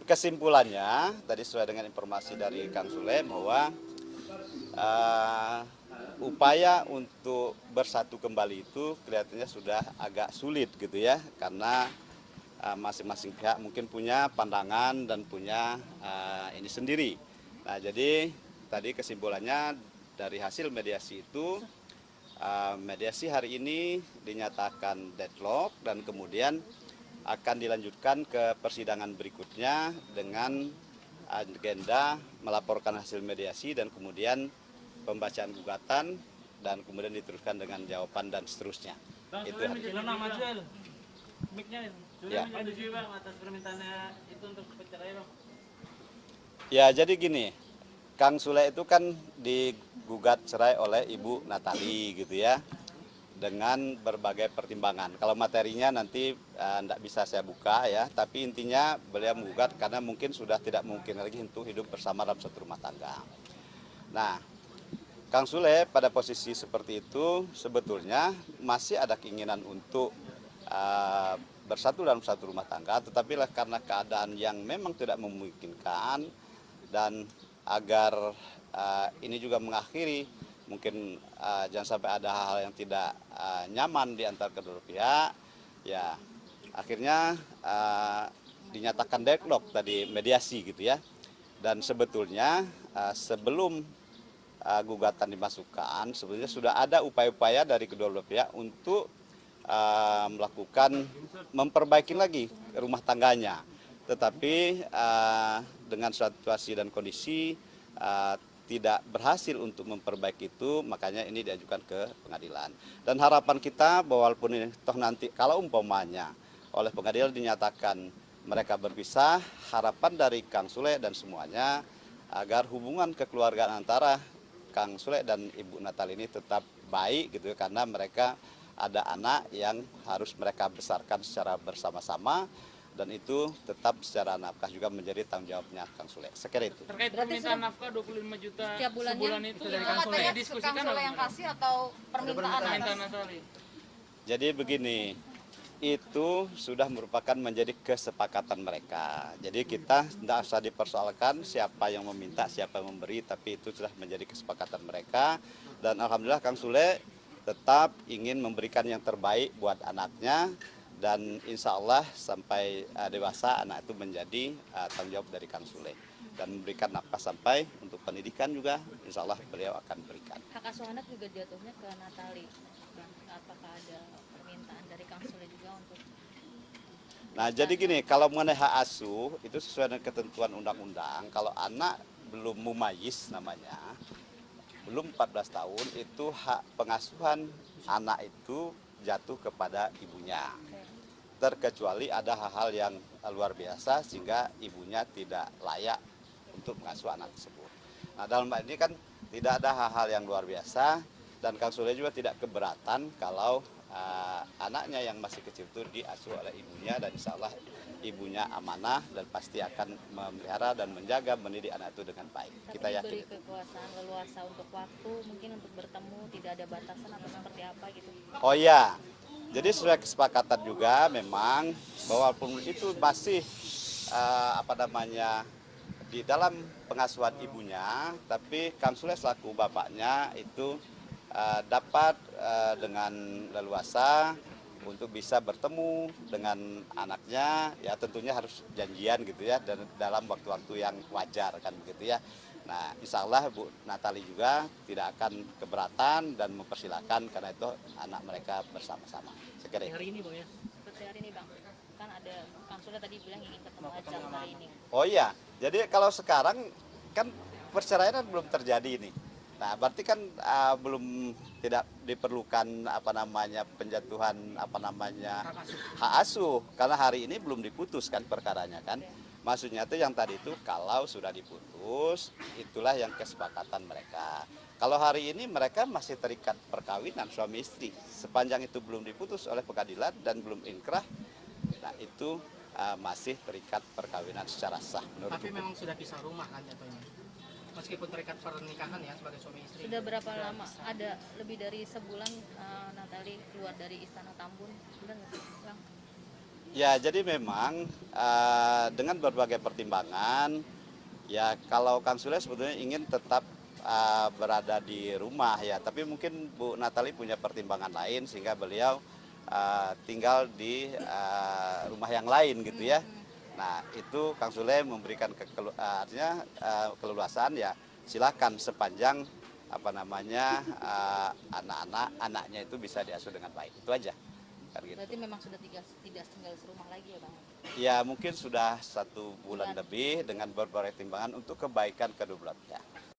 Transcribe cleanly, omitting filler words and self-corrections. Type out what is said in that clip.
kesimpulannya tadi sesuai dengan informasi dari Kang Sule bahwa upaya untuk bersatu kembali itu kelihatannya sudah agak sulit gitu ya, karena masing-masing pihak mungkin punya pandangan dan punya ini sendiri. Nah, jadi tadi kesimpulannya dari hasil mediasi itu, mediasi hari ini dinyatakan deadlock dan kemudian akan dilanjutkan ke persidangan berikutnya dengan agenda melaporkan hasil mediasi dan kemudian pembacaan gugatan dan kemudian diteruskan dengan jawaban dan seterusnya. Bang, Itu ya. Bang, atas permintaannya itu untuk bercerai, Bang. Ya, jadi gini, Kang Sule itu kan digugat cerai oleh Ibu Natali gitu ya, dengan berbagai pertimbangan. Kalau materinya nanti tidak bisa saya buka ya, tapi intinya beliau menggugat karena mungkin sudah tidak mungkin lagi untuk hidup bersama dalam satu rumah tangga. Nah, Kang Sule pada posisi seperti itu sebetulnya masih ada keinginan untuk bersatu dalam satu rumah tangga, tetapi karena keadaan yang memang tidak memungkinkan dan agar ini juga mengakhiri mungkin jangan sampai ada hal-hal yang tidak nyaman di antara kedua pihak, ya akhirnya dinyatakan deadlock tadi mediasi gitu ya. Dan sebetulnya sebelum gugatan dimasukkan, sebetulnya sudah ada upaya-upaya dari kedua belah pihak untuk melakukan memperbaiki lagi rumah tangganya. Tetapi dengan situasi dan kondisi tidak berhasil untuk memperbaiki itu, makanya ini diajukan ke pengadilan. Dan harapan kita bahwa walaupun ini toh nanti kalau umpamanya oleh pengadilan dinyatakan mereka berpisah, harapan dari Kang Sule dan semuanya agar hubungan kekeluargaan antara Kang Sule dan Ibu Natali ini tetap baik gitu, karena mereka ada anak yang harus mereka besarkan secara bersama-sama dan itu tetap secara nafkah juga menjadi tanggung jawabnya Kang Sule. Sekira itu. Terkait permintaan nafkah 25 juta setiap sebulan itu dari Kang Sule diskusikan Kang Sule yang kasih atau permintaan Natali? Jadi begini, itu sudah merupakan menjadi kesepakatan mereka. Jadi kita tidak usah dipersoalkan siapa yang meminta, siapa yang memberi, tapi itu sudah menjadi kesepakatan mereka. Dan alhamdulillah Kang Sule tetap ingin memberikan yang terbaik buat anaknya, dan insya Allah sampai dewasa anak itu menjadi tanggung jawab dari Kang Sule dan memberikan nafkah sampai untuk pendidikan juga insya Allah beliau akan berikan. Hak asuh anak juga jatuhnya ke Natali. Apakah ada permintaan dari Kang Sule juga untuk? Nah, jadi gini, kalau mengenai hak asuh itu sesuai dengan ketentuan undang-undang, kalau anak belum mumayyiz namanya, belum 14 tahun, itu hak pengasuhan anak itu jatuh kepada ibunya. Terkecuali ada hal-hal yang luar biasa sehingga ibunya tidak layak untuk mengasuh anak tersebut. Nah, dalam hal ini kan tidak ada hal-hal yang luar biasa dan Kang Sule juga tidak keberatan kalau anaknya yang masih kecil itu diasuh oleh ibunya, dan insya Allah ibunya amanah dan pasti akan memelihara dan menjaga mendidik anak itu dengan baik. Tapi Kita yakin diberi itu. kekuasaan leluasa untuk waktu, mungkin untuk bertemu tidak ada batasan atau seperti apa gitu. Oh iya, jadi sudah kesepakatan juga memang bahwa walaupun itu masih di dalam pengasuhan ibunya, tapi Kang Sule selaku bapaknya itu dapat dengan leluasa untuk bisa bertemu dengan anaknya, ya tentunya harus janjian gitu ya, dan dalam waktu-waktu yang wajar kan begitu ya. Nah, insya Allah Bu Natali juga tidak akan keberatan dan mempersilahkan karena itu anak mereka bersama-sama. Sekira Hari ini, Bang ya. Seperti hari ini Bang, kan ada Kang Sule tadi bilang ingin ketemu aja hari ini. Oh iya, jadi kalau sekarang kan perceraian belum terjadi ini. Nah, berarti kan belum tidak diperlukan penjatuhan hak asuh karena hari ini belum diputuskan perkaranya kan. Maksudnya itu yang tadi itu kalau sudah diputus itulah yang kesepakatan mereka. Kalau hari ini mereka masih terikat perkawinan suami istri. Sepanjang itu belum diputus oleh pengadilan dan belum inkrah, nah itu masih terikat perkawinan secara sah menurut Tapi hukum. memang sudah pisah rumah kan jatuhnya, meskipun terikat pernikahan ya sebagai suami istri. Sudah berapa lama? Ada lebih dari sebulan Natali keluar dari Istana Tambun, benar nggak sih Bang? Ya, jadi memang dengan berbagai pertimbangan, ya kalau Kang Sule sebetulnya ingin tetap berada di rumah ya, tapi mungkin Bu Natali punya pertimbangan lain sehingga beliau tinggal di rumah yang lain gitu ya. Nah, itu Kang Sule memberikan artinya keleluasaan ya, silakan sepanjang apa namanya anaknya itu bisa diasuh dengan baik. Itu aja. Kan gitu. Berarti memang sudah tidak tinggal serumah lagi ya Bang? Ya mungkin sudah 1 bulan lebih dengan berbagai timbangan untuk kebaikan kedua belah pihak.